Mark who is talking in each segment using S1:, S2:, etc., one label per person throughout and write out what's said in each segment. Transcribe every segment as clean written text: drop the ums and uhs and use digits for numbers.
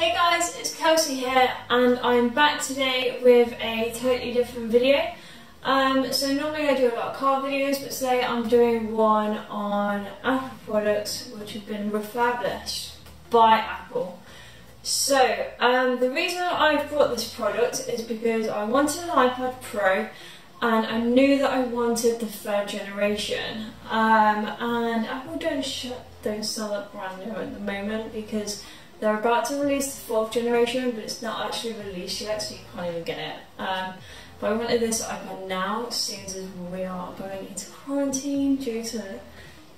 S1: Hey guys, it's Kelsey here and I'm back today with a totally different video. So normally I do a lot of car videos, but today I'm doing one on Apple products which have been refurbished by Apple. So the reason I brought this product is because I wanted an iPad Pro and I knew that I wanted the third generation. And Apple don't sell it brand new at the moment because they're about to release the fourth generation, but it's not actually released yet, so you can't even get it. But I wanted this iPad now, seeing as we are going into quarantine due to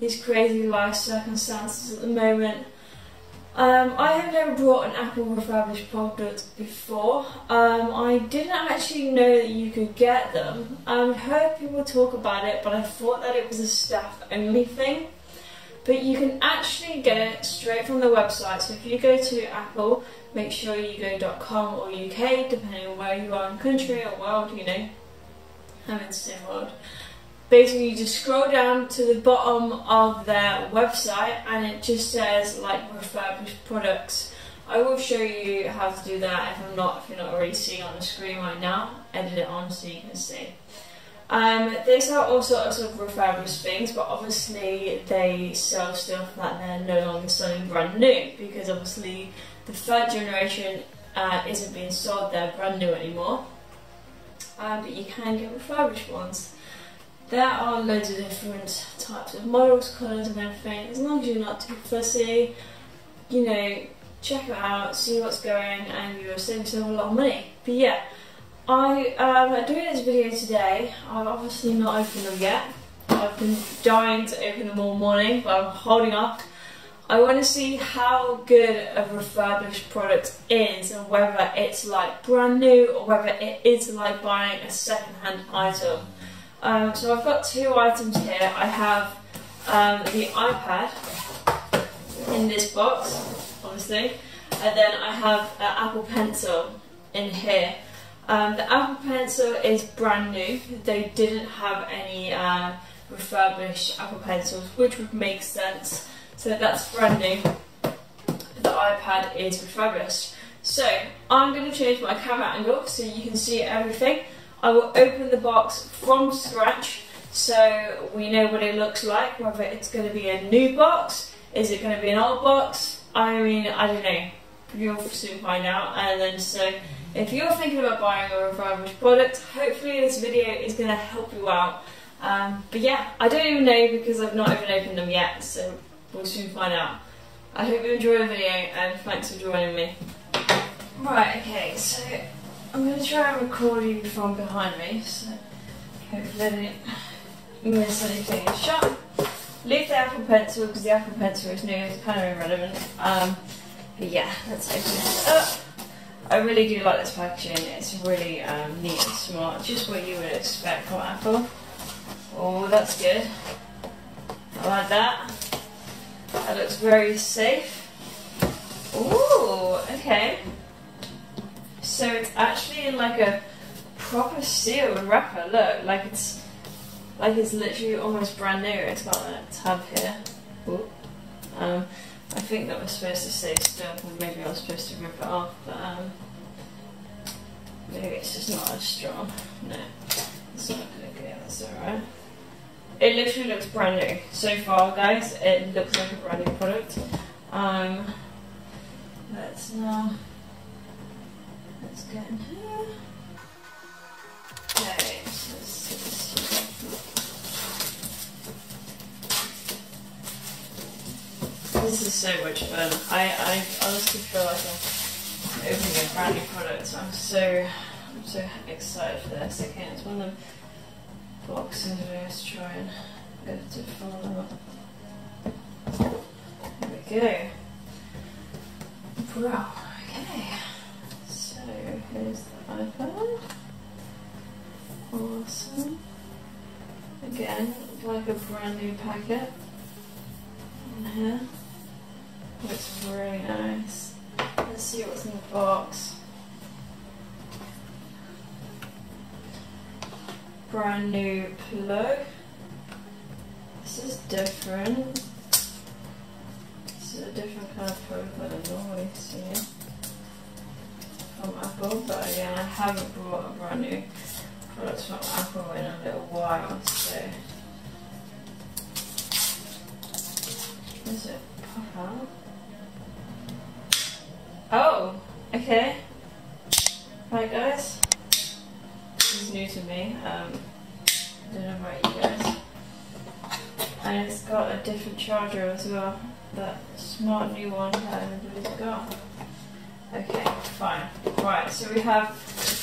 S1: these crazy life circumstances at the moment. I have never brought an Apple refurbished product before. I didn't actually know that you could get them. I've heard people talk about it, but I thought that it was a staff only thing. But you can actually get it straight from the website. So if you go to Apple, make sure you go .com or UK, depending on where you are in country or world, you know. I'm in the same world. Basically, you just scroll down to the bottom of their website and it just says like refurbished products. I will show you how to do that if you're not already seeing on the screen right now. Edit it on so you can see. They sell all sorts of refurbished things, but obviously they sell stuff that they're no longer selling brand new because obviously the third generation isn't being sold there brand new anymore. But you can get refurbished ones. There are loads of different types of models, colours and everything. As long as you're not too fussy, you know, check it out, see what's going, and you'll save yourself a lot of money. But yeah, I'm doing this video today. I've obviously not opened them yet. I've been dying to open them all morning, but I'm holding off. I want to see how good a refurbished product is and whether it's like brand new or whether it is like buying a second-hand item. So I've got two items here. I have the iPad in this box, obviously, and then I have an Apple Pencil in here. The Apple Pencil is brand new. They didn't have any refurbished Apple Pencils, which would make sense. So that's brand new. The iPad is refurbished. So I'm going to change my camera angle so you can see everything. I will open the box from scratch so we know what it looks like, whether it's going to be a new box, is it going to be an old box, I mean, I don't know. You'll soon find out. And then so if you're thinking about buying a refurbished product, hopefully this video is going to help you out. But yeah, I don't even know because I've not even opened them yet, so we'll soon find out. I hope you enjoy the video and thanks for joining me. Right, okay, so I'm going to try and record you from behind me, so hopefully I don't miss anything in shot. Leave the Apple Pencil because the Apple Pencil is new, it's kind of irrelevant. But yeah, let's open this up. I really do like this packaging, it's really neat and smart, just what you would expect from Apple. Oh, that's good. I like that. That looks very safe. Ooh, okay. So it's actually in like a proper sealed wrapper, look, like it's literally almost brand new. It's got a tab here. Ooh. I think that was supposed to say stuff, and maybe I was supposed to rip it off, but maybe it's just not as strong. No, it's not okay, that's alright. It literally looks brand new. So far, guys, it looks like a brand new product. Let's get in here. Okay, so let's see this. This is so much fun. I honestly feel like I'm opening a brand new product. I'm so excited for this. Okay, it's one of them boxes where I was trying to get it to fall out. There we go. Wow. Okay. So here's the iPad. Awesome. Again, like a brand new packet in here. Looks really nice. Let's see what's in the box. Brand new plug. This is different. This is a different kind of plug than I normally see. from Apple, but again, I haven't bought a brand new product from Apple in a little while, so. Does it pop out? Oh, okay. Right, guys. This is new to me. I don't know about you guys. And it's got a different charger as well. That smart new one that everybody's got. Okay, fine. Right, so we have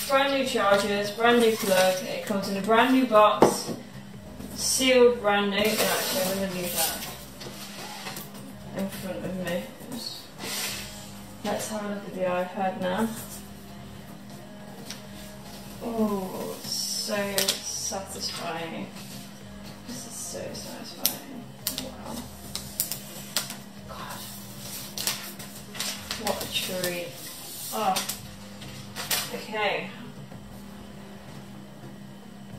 S1: brand new chargers, brand new plug. It comes in a brand new box, sealed brand new. Actually, I'm going to leave that in front of me. Let's have a look at the iPad now. Oh, so satisfying. This is so satisfying. Wow. God. What a treat. Oh. Okay.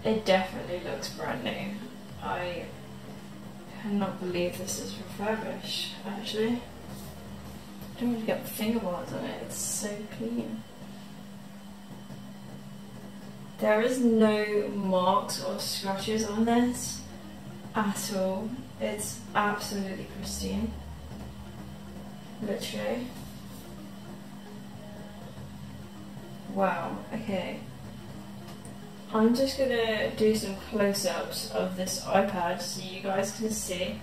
S1: It definitely looks brand new. I cannot believe this is refurbished, actually. I don't really get fingerboards on it, it's so clean. There is no marks or scratches on this at all. It's absolutely pristine. Literally. Wow, okay. I'm just gonna do some close-ups of this iPad so you guys can see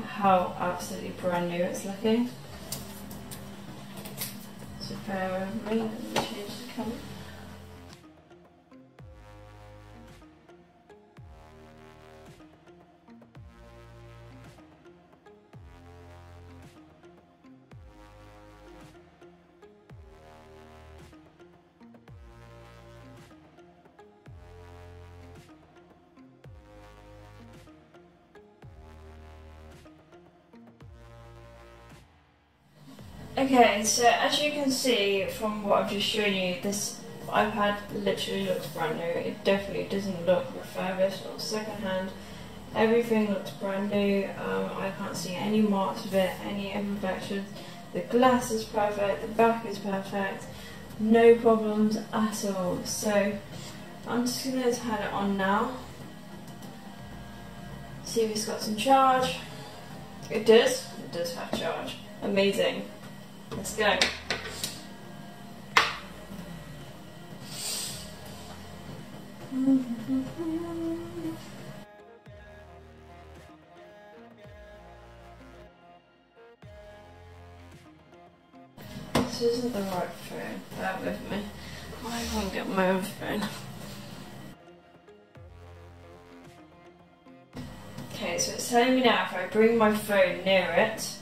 S1: how absolutely brand new it's looking. So bear with me, let me change the camera. Okay, so as you can see from what I've just shown you, this iPad literally looks brand new. It definitely doesn't look refurbished or secondhand. Everything looks brand new. I can't see any marks of it, any imperfections. The glass is perfect, the back is perfect, no problems at all. So I'm just going to turn it on now. See if it's got some charge. It does have charge. Amazing. Let's go. This isn't the right phone. Bear with me. I can't get my own phone. Okay, so it's telling me now if I bring my phone near it,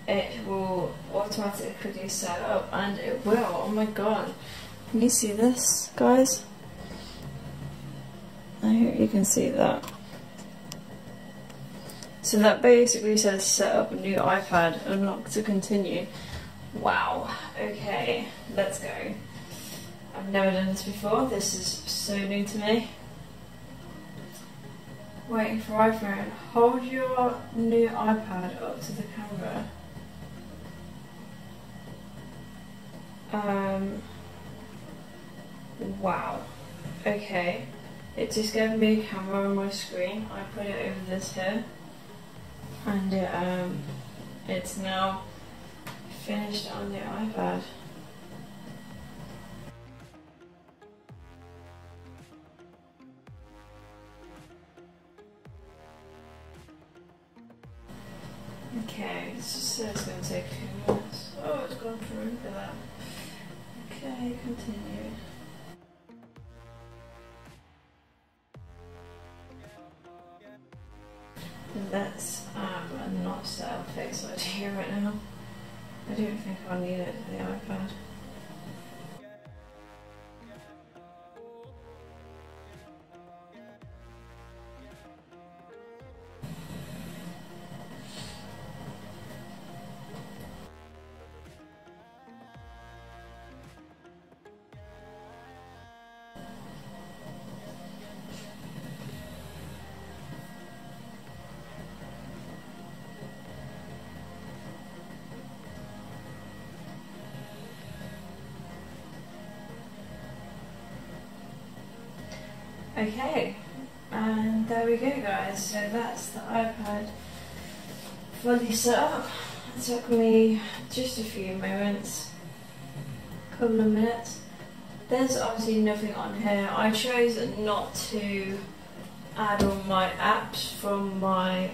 S1: it will automatically set up, and it will. Oh my god. Can you see this, guys? I hope you can see that. So that basically says set up a new iPad, unlock to continue. Wow. Okay, let's go. I've never done this before. This is so new to me. Waiting for iPhone. Hold your new iPad up to the camera. Wow. Okay. It just gave me a camera on my screen. I put it over this here, and it's now finished on the iPad. Okay, it just says it's going to take a few minutes. Oh, it's gone through, look at that. Okay, continue. Let's not set up Face ID right now. I don't think I'll need it for the iPad. Okay, and there we go guys, so that's the iPad fully set up. It took me just a few moments, a couple of minutes. There's obviously nothing on here. I chose not to add all my apps from my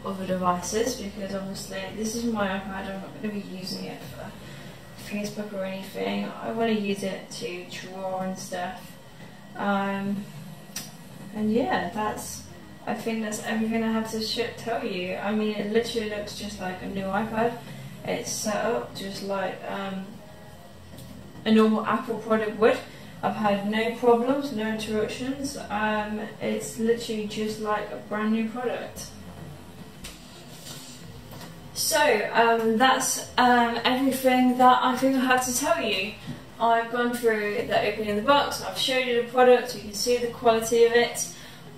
S1: other devices because obviously this is my iPad, I'm not going to be using it for Facebook or anything. I want to use it to draw and stuff. And yeah, I think that's everything I have to tell you. I mean, it literally looks just like a new iPad. It's set up just like a normal Apple product would. I've had no problems, no interruptions. It's literally just like a brand new product. So that's everything that I think I have to tell you. I've gone through the opening of the box, I've showed you the product, you can see the quality of it,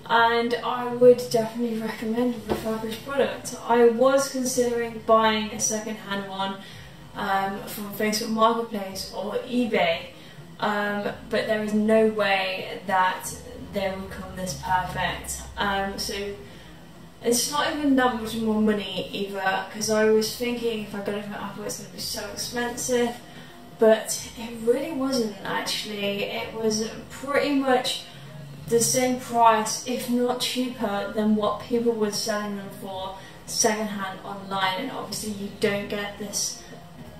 S1: and I would definitely recommend Refurbished Products. I was considering buying a second-hand one from Facebook Marketplace or eBay, but there is no way that they would come this perfect. So it's not even that much more money either, because I was thinking if I got it from Apple it's going to be so expensive, but it really wasn't actually. It was pretty much the same price, if not cheaper, than what people were selling them for secondhand online. And obviously you don't get this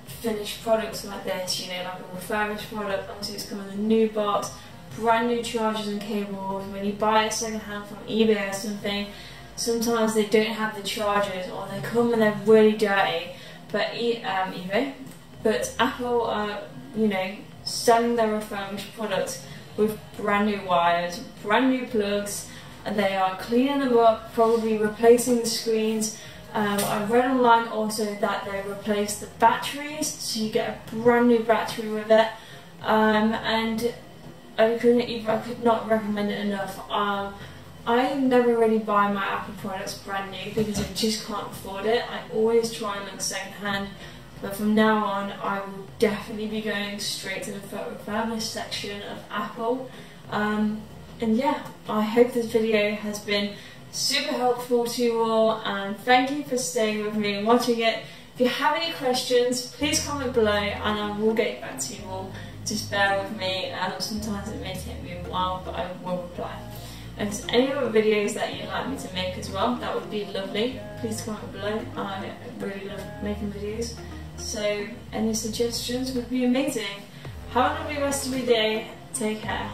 S1: finished products like this, you know, like a refurbished product. Obviously it's come in a new box, brand new chargers and cables. When you buy it secondhand from eBay or something, sometimes they don't have the chargers, or they come and they're really dirty. But eBay, but Apple are, you know, selling their refurbished products with brand new wires, brand new plugs, and they are cleaning them up, probably replacing the screens. I read online also that they replace the batteries, so you get a brand new battery with it. And I could not recommend it enough. I never really buy my Apple products brand new because I just can't afford it. I always try and look second hand, but from now on I will definitely be going straight to the refurbished section of Apple. And yeah, I hope this video has been super helpful to you all, and thank you for staying with me and watching it. If you have any questions, please comment below and I will get back to you all. Just bear with me, sometimes it may take me a while, but I will reply. And if there's any other videos that you'd like me to make as well, that would be lovely. Please comment below. I really love making videos, so any suggestions would be amazing. Have a lovely rest of your day. Take care.